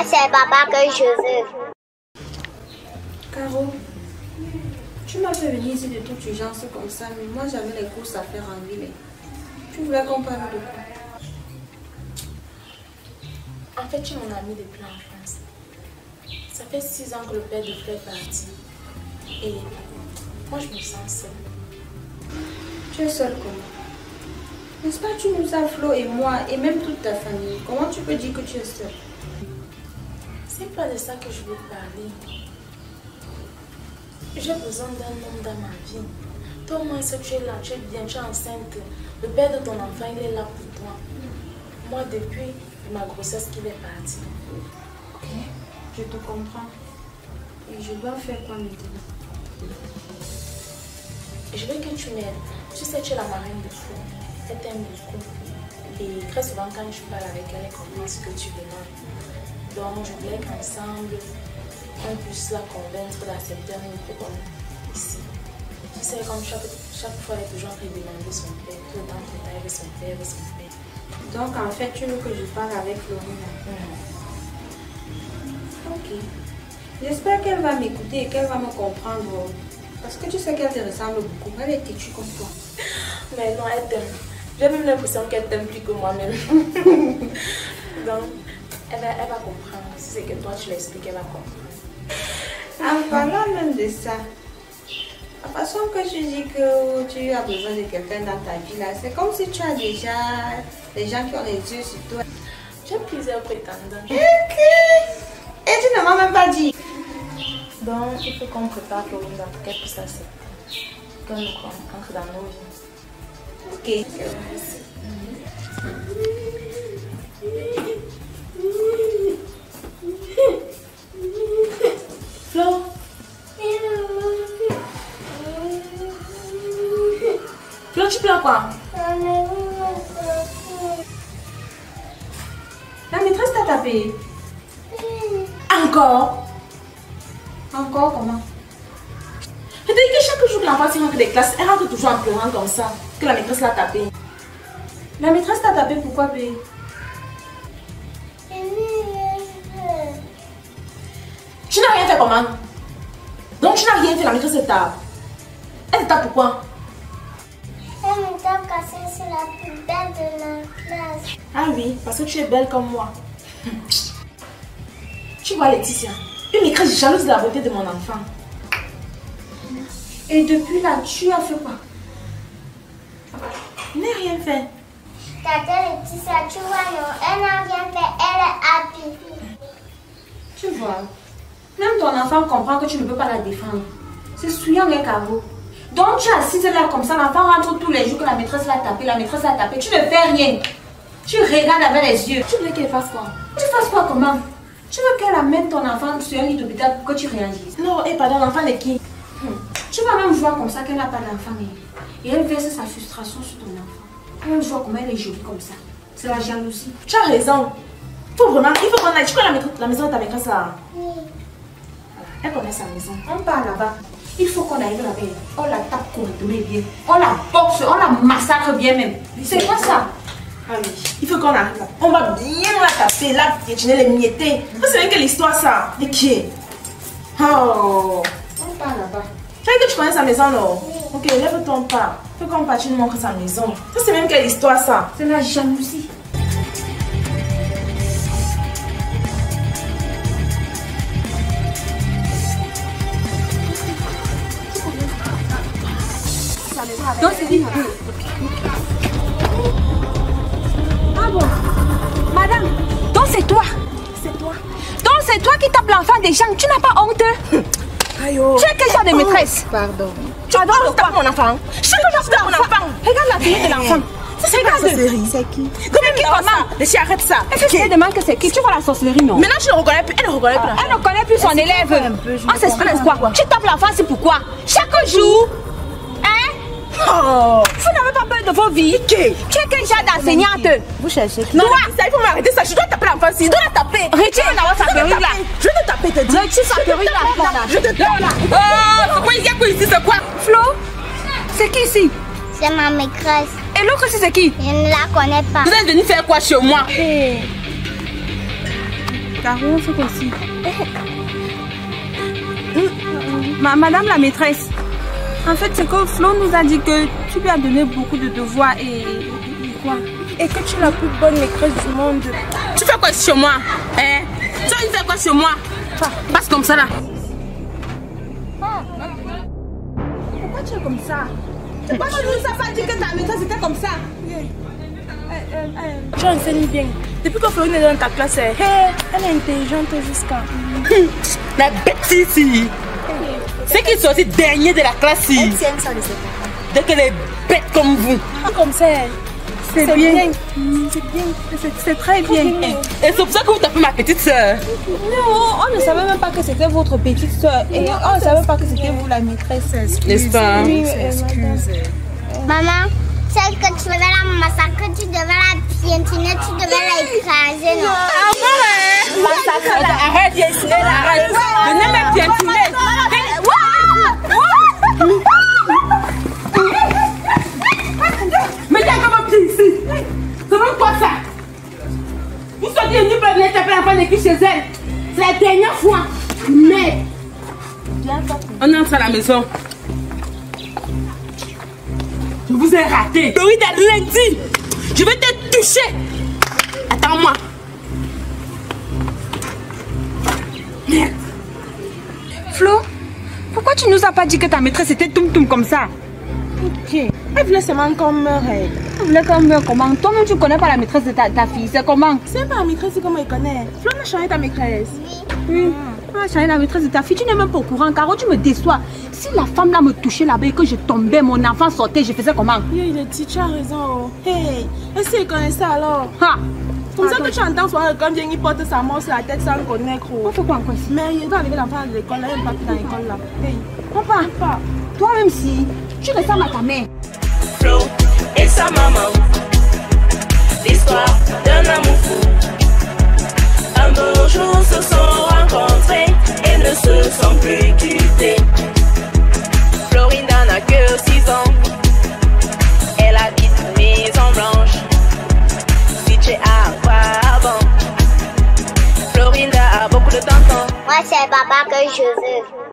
c'est papa que je veux. Caro, tu m'as fait venir ici de toute urgence comme ça, mais moi j'avais les courses à faire en ville. Tu voulais qu'on parle de quoi? En fait, tu es mon ami depuis l'enfance. Ça fait 6 ans que le père de Flo est parti. Et moi, je me sens seule. Tu es seule comment? N'est-ce pas, tu nous as Flo et moi, et même toute ta famille. Comment tu peux dire que tu es seule? C'est pas de ça que je veux parler. J'ai besoin d'un homme dans ma vie. Toi, au moins, si tu es là, tu es bien, tu es enceinte. Le père de ton enfant, il est là pour toi. Moi, depuis ma grossesse qu'il est parti. Ok, je te comprends. Et je dois faire quoi maintenant? Je veux que tu m'aides. Tu sais, tu es la marraine de Flo. Elle t'aime beaucoup. Et très souvent, quand je parle avec elle, elle comprend ce que tu demandes. Donc, je voulais qu'ensemble, on puisse la convaincre d'accepter un peu comme ici. Tu sais, comme chaque fois, elle est toujours en train de demander son père. Tout le temps, elle veut son père, veut son père. Donc, en fait, tu veux que je parle avec Florine? Ok. J'espère qu'elle va m'écouter et qu'elle va me comprendre. Parce que tu sais qu'elle te ressemble beaucoup. Elle est têtue comme toi. Mais non, elle t'aime. J'ai même l'impression qu'elle t'aime plus que moi-même. Donc, elle va comprendre. Si c'est que toi, tu l'expliques, elle va comprendre. En parlant même de ça, la façon que tu dis que tu as besoin de quelqu'un dans ta vie, là, c'est comme si tu as déjà des gens qui ont les yeux sur toi. J'ai plusieurs prétendants. Ok. Et tu ne m'as même pas dit. Donc, il faut qu'on prépare Florine pour qu'elle puisse accepter. Qu'on nous entre dans nos vies. Ok. Flo. Flo, tu pleures quoi? La maîtresse t'a tapé. Encore? Encore comment? Je te dis que chaque jour que l'enfant rentre des classes, elle rentre toujours en pleurant comme ça. Que la maîtresse l'a tapé. La maîtresse t'a tapé pourquoi, bébé? Tu n'as rien fait comment? Donc tu n'as rien fait, la maîtresse te tape. Elle te tape pourquoi? Elle me tape parce que c'est la plus belle de la classe. Ah oui, parce que tu es belle comme moi. Tu vois Laetitia, une maîtresse jalouse de la beauté de mon enfant. Et depuis là, tu as fait quoi? Je n'ai rien fait. Tata Laetitia, tu vois, non, elle n'a rien fait, elle est happy. Tu vois, même ton enfant comprend que tu ne peux pas la défendre. C'est souillant les caveaux. Donc tu es assise là comme ça, l'enfant rentre tous les jours que la maîtresse l'a tapé, la maîtresse l'a tapé. Tu ne fais rien. Tu regardes avec les yeux. Tu voulais qu'elle fasse quoi? Tu fasses quoi comment? Tu veux qu'elle amène ton enfant sur un lit d'hôpital pour que tu réagisses? Non, et pardon, l'enfant est qui? Tu vas même voir comme ça qu'elle n'a pas d'enfant. Et elle verse sa frustration sur ton enfant. Elle va voir comment elle est jolie comme ça. C'est la jalousie. Tu as raison. Faut vraiment, il faut qu'on aille. Tu connais la maison de ta maîtresse là? Oui. Elle connaît sa maison. On part là-bas. Il faut qu'on aille là-bas. On la tape correctement bien. On la boxe, on la massacre bien même. C'est quoi ça? Ah oui, il faut qu'on arrive là. On va bien la taper, la piétiner, les mietter. C'est même quelle histoire ça? Et qui? Oh. On part là-bas. Tu sais que tu connais sa maison non? Oui. Ok, lève-toi pas. Faut qu'on parte, tu nous montres sa maison. Ça c'est même quelle histoire ça? C'est la jalousie. Donc c'est dit. Ah bon? Madame, donc c'est toi. C'est toi. Donc c'est toi qui tapes l'enfant des gens. Tu n'as pas honte? Aïe. Tu es quel genre de maîtresse? Pardon. Tu adores Tu tapes mon enfant. Chaque jour tu tapes mon enfant. Regarde la tenue de l'enfant. C'est quoi cette série? C'est qui? Comment qui comment? Laissez arrête ça. Est-ce que tu te demandes que c'est qui? Tu vois la sorcellerie, non? Maintenant je ne reconnais plus. Elle ne reconnaît plus. Elle ne connaît plus son élève. On s'explique quoi? Tu tapes l'enfant, c'est pourquoi? Chaque jour. Hein? Oh. Vous n'avez pas peur de vos vies? Tu es quel genre d'enseignante? Vous cherchez qui? Non, ça, il faut m'arrêter ça. Je dois taper l'enfant. Je dois la taper. Retire sa perruque là. Je vais te taper, te dis. Retire sa perruque là. Je te tape là. Oh, c'est quoi? Il y a quoi ici? C'est quoi? Flo, c'est qui ici? C'est ma maîtresse. Et l'autre c'est qui? Je ne la connais pas. Vous êtes venu faire quoi chez moi? Caro, c'est quoi aussi? Madame la maîtresse, en fait, c'est que Flo nous a dit que tu lui as donné beaucoup de devoirs et quoi? Et que tu es la plus bonne maîtresse du monde. Tu fais quoi chez moi? Hein? Tu fais quoi chez moi? Passe comme ça là. Pourquoi tu es comme ça? Pourquoi tu nous as pas dit que ta maîtresse était comme ça? Tu enseignes bien. Depuis que Florine est dans ta classe, elle est intelligente jusqu'à... La bêtise ici. C'est qui sont aussi dernier de la classe ici. Elle tient ça de ses parents. Dès qu'elle est bête comme vous. Pas comme ça. C'est bien. C'est bien. C'est très bien. Et c'est pour ça que vous tapez ma petite soeur. Non, on ne savait même pas que c'était votre petite soeur. Et on ne savait pas que c'était vous la maîtresse. N'est-ce pas? Oui, excuse. Maman, celle que tu devais la massacrer, tu devais la piétiner, tu devais la écraser, non? Arrête, Yesnel, arrête. Venez me piétiner. Mais t'as comment pris ici? C'est même quoi ça? Vous sortez une nuit pour venir taper l'enfant de qui chez elle. C'est la dernière fois. Mais on entre à la maison. Je vous ai raté. Dorida, lundi, je vais te toucher. Attends-moi. Merde. Flo, pourquoi tu nous as pas dit que ta maîtresse était toum-toum comme ça? Ok. Elle voulait seulement qu'on meure. Elle voulait qu'on meure comment? Toi-même, tu connais pas la maîtresse de ta fille. C'est comment? C'est pas la maîtresse, c'est comment elle connaît. Flo a changé ta maîtresse. Oui. Tu as changé la maîtresse de ta fille. Tu n'es même pas au courant, Caro. Tu me déçois. Si la femme là me touchait là-bas et que je tombais, mon enfant sortait, je faisais comment? Oui, il est dit, tu as raison. Hey, est-ce qu'elle connaît ça alors? Ha. Comme ça que tu entends souvent quand il porte sa mort sur la tête sans le connaître. On fait quoi encore ici? Mais il doit arriver l'enfant à l'école, là, il va dans l'école là. Hey, Papa, toi-même si tu ressembles à ta mère. Flo et sa maman, l'histoire d'un amour fou. Un beau jour se sont rencontrés et ne se sont plus quittés. Florinda n'a que 6 ans, elle habite Maison Blanche, située à Aquaban. Florinda a beaucoup de tontons. Moi, c'est papa que je veux.